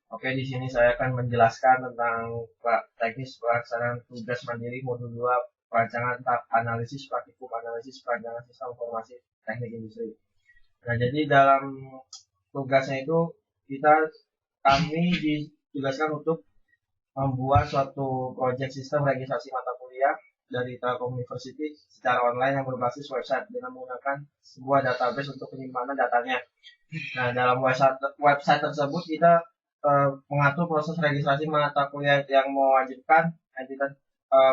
Oke, di sini saya akan menjelaskan tentang teknis pelaksanaan tugas mandiri modul 2 perancangan tahap analisis praktikum analisis perancangan sistem informasi teknik industri. Nah, jadi dalam tugasnya itu kami ditugaskan untuk membuat suatu proyek sistem registrasi mata kuliah dari Telkom University secara online yang berbasis website dengan menggunakan sebuah database untuk penyimpanan datanya. Nah, dalam website tersebut kita mengatur proses registrasi mata kuliah yang mewajibkan entitas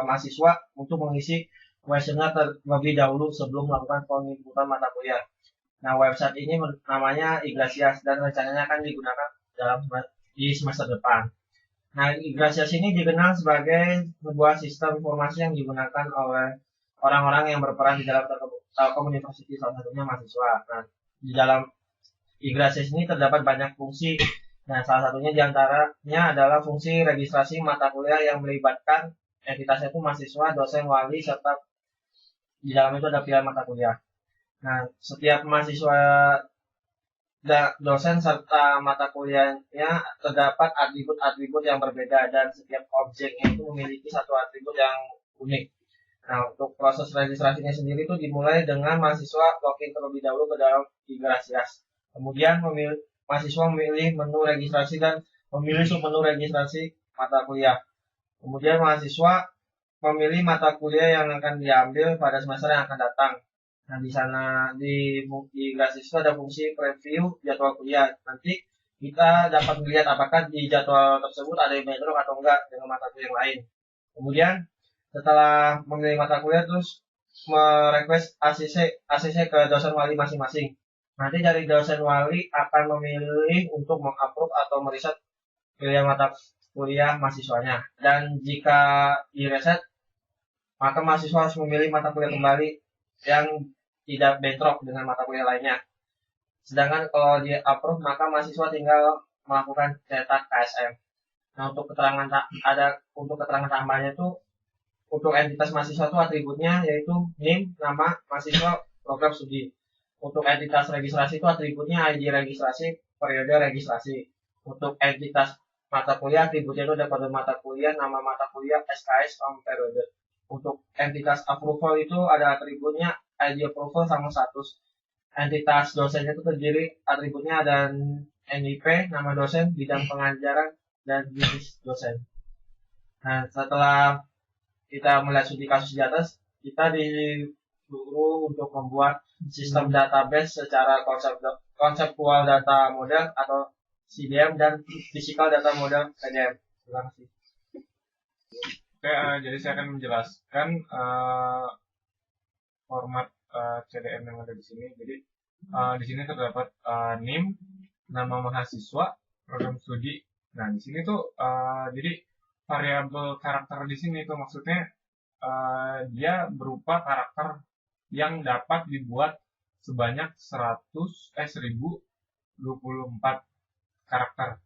mahasiswa untuk mengisi kuesioner terlebih dahulu sebelum melakukan penginputan mata kuliah. Nah, website ini namanya Iglesias dan rencananya akan digunakan di semester depan. Nah, Iglesias ini dikenal sebagai sebuah sistem informasi yang digunakan oleh orang-orang yang berperan di dalam Telkom University, salah satunya mahasiswa. Nah, di dalam Iglesias ini terdapat banyak fungsi. Nah, salah satunya diantaranya adalah fungsi registrasi mata kuliah yang melibatkan entitasnya itu mahasiswa, dosen, wali, serta di dalam itu ada pilihan mata kuliah. Nah, setiap mahasiswa, dosen, serta mata kuliahnya terdapat atribut-atribut yang berbeda dan setiap objeknya itu memiliki satu atribut yang unik. Nah, untuk proses registrasinya sendiri itu dimulai dengan mahasiswa login terlebih dahulu ke dalam Iglesias. Kemudian mahasiswa memilih menu registrasi dan memilih submenu registrasi mata kuliah. Kemudian mahasiswa memilih mata kuliah yang akan diambil pada semester yang akan datang. Nah, di sana di Iglesias itu ada fungsi preview jadwal kuliah. Nanti kita dapat melihat apakah di jadwal tersebut ada yang bentrok atau enggak dengan mata kuliah yang lain. Kemudian setelah memilih mata kuliah terus merequest ACC ke dosen wali masing-masing. Nanti dari dosen wali akan memilih untuk mengupload atau mereset pilihan mata kuliah mahasiswanya. Dan jika direset, maka mahasiswa harus memilih mata kuliah kembali yang tidak bentrok dengan mata kuliah lainnya. Sedangkan kalau di approve, maka mahasiswa tinggal melakukan cetak KSM. Nah, untuk keterangan tambahannya itu untuk entitas mahasiswa itu atributnya yaitu NIM, nama mahasiswa, program studi. Untuk entitas registrasi itu atributnya ID registrasi, periode registrasi. Untuk entitas mata kuliah atributnya itu ada kode mata kuliah, nama mata kuliah, SKS, sama periode. Untuk entitas approval itu ada atributnya ID approval sama status. Entitas dosennya itu terdiri atributnya ada NIP, nama dosen, bidang pengajaran, dan jenis dosen. Nah, setelah kita melihat studi kasus di atas, kita disuruh untuk membuat sistem database secara konseptual data model atau CDM dan physical data model PDM. Terima kasih. Oke, jadi saya akan menjelaskan format CDM yang ada di sini. Jadi di sini terdapat NIM, nama mahasiswa, program studi. Nah, di sini tuh jadi variabel karakter di sini tuh maksudnya dia berupa karakter yang dapat dibuat sebanyak 1024 karakter.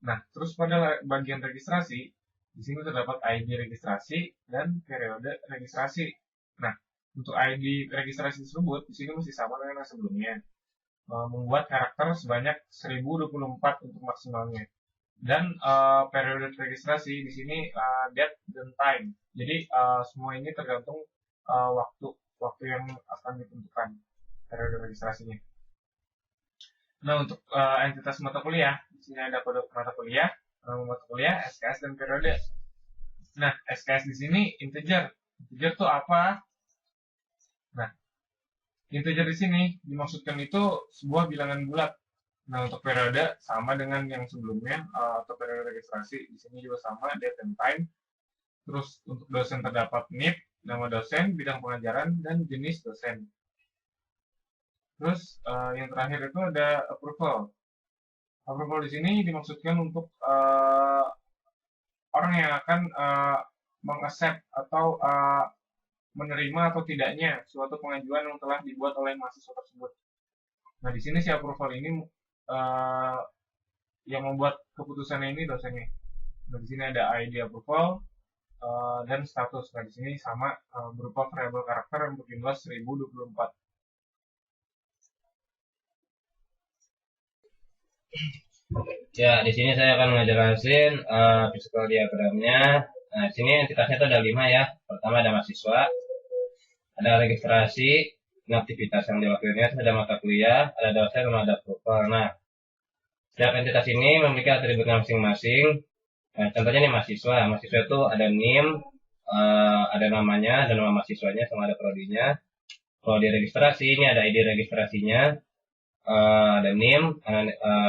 Nah, terus pada bagian registrasi, di sini terdapat ID registrasi dan periode registrasi. Nah, untuk ID registrasi tersebut di sini masih sama dengan yang sebelumnya. Membuat karakter sebanyak 1024 untuk maksimalnya. Dan periode registrasi di sini date dan time. Jadi semua ini tergantung waktu yang akan ditentukan periode registrasinya. Nah, untuk entitas mata kuliah, di sini ada kode mata kuliah, nama mata kuliah, SKS dan periode. Nah, SKS di sini integer. Integer itu apa? Nah, integer di sini dimaksudkan itu sebuah bilangan bulat. Nah, untuk periode sama dengan yang sebelumnya atau periode registrasi, di sini juga sama date and time. Terus untuk dosen terdapat NIP, nama dosen, bidang pengajaran, dan jenis dosen. Terus yang terakhir itu ada approval. Approval di sini dimaksudkan untuk orang yang akan mengaccept atau menerima atau tidaknya suatu pengajuan yang telah dibuat oleh mahasiswa tersebut. Nah, di sini si approval ini yang membuat keputusannya ini dosennya. Nah, di sini ada ID approval dan status. Nah, di sini sama berupa variabel karakter yang berjumlah 1024. Ya, di sini saya akan ngejelasin physical diagramnya. Nah, di sini entitasnya itu ada 5 ya. Pertama ada mahasiswa, ada registrasi, ini aktivitas yang dilakukannya, ada mata kuliah, ada dosen, sama ada approval. Nah, setiap entitas ini memiliki atributnya masing-masing. Nah, contohnya nih mahasiswa. Mahasiswa itu ada NIM, ada namanya, ada nama mahasiswanya, sama ada prodinya. Kalau di registrasi, ini ada ID registrasinya, ada NIM,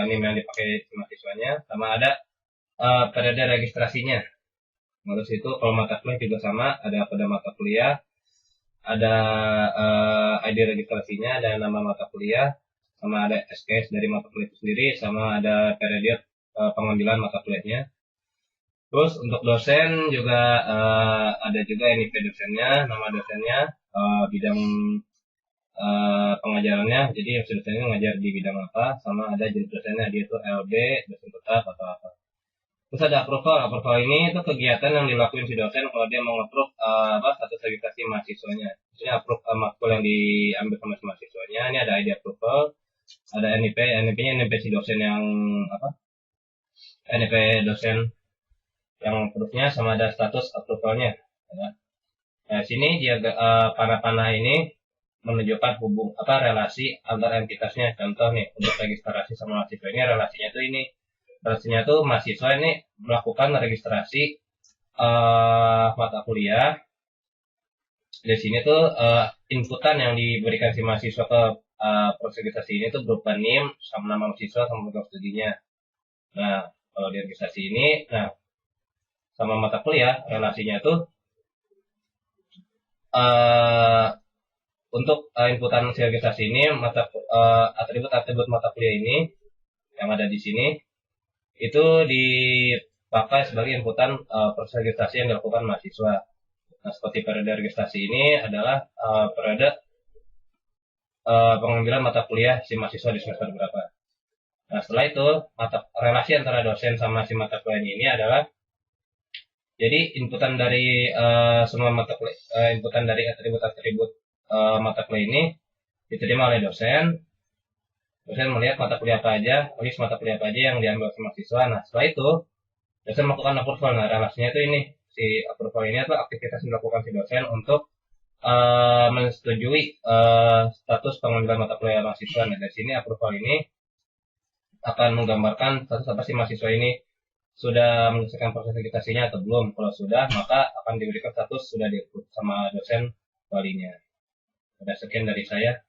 NIM yang dipakai mahasiswanya, sama ada periode registrasinya. Terus itu kalau mata kuliah juga sama, ada pada mata kuliah, ada ID registrasinya, ada nama mata kuliah, sama ada SKS dari mata kuliah itu sendiri, sama ada periode pengambilan mata kuliahnya. Terus untuk dosen juga ada juga NIP dosennya, nama dosennya, bidang pengajarannya. Jadi dosennya ngajar di bidang apa, sama ada jenis dosennya, dia itu LB, dosen tetap atau apa. Terus ada approval. Approval ini itu kegiatan yang dilakuin si dosen kalau dia mau nge-approve status registrasi mahasiswanya. Maksudnya approve matkul yang diambil sama si mahasiswanya. Ini ada ID approval, ada NIP, NIP-nya NIP si dosen yang apa? NIP dosen yang approve-nya, sama ada status approval-nya. Ya. Nah, sini dia panah-panah ini menunjukkan relasi antar entitasnya. Contoh nih untuk registrasi sama mahasiswa ini relasinya tuh ini. Relasinya tuh mahasiswa ini melakukan registrasi mata kuliah. Di sini tuh inputan yang diberikan si mahasiswa ke proses registrasi ini tuh berupa NIM sama nama mahasiswa sama program studinya. Nah, kalau di registrasi ini, nah sama mata kuliah relasinya tuh untuk inputan si registrasi ini atribut-atribut mata kuliah ini yang ada di sini itu dipakai sebagai inputan proses registrasi yang dilakukan mahasiswa. Nah, seperti periode registrasi ini adalah periode pengambilan mata kuliah si mahasiswa di semester berapa. Nah, setelah itu relasi antara dosen sama si mata kuliah ini adalah jadi inputan dari semua mata kuliah, inputan dari atribut-atribut mata kuliah ini diterima oleh dosen. Dosen melihat mata kuliah apa aja, list mata kuliah apa aja yang diambil sama mahasiswa. Nah, setelah itu dosen melakukan approval. Nah, relasinya itu ini, si approval ini adalah aktivitas yang dilakukan si dosen untuk menyetujui status pengambilan mata kuliah mahasiswa. Nah, dari sini approval ini akan menggambarkan status apa si mahasiswa ini sudah menyelesaikan proses registrasinya atau belum. Kalau sudah, maka akan diberikan status sudah di-approve sama dosen walinya. Ada sekian dari saya.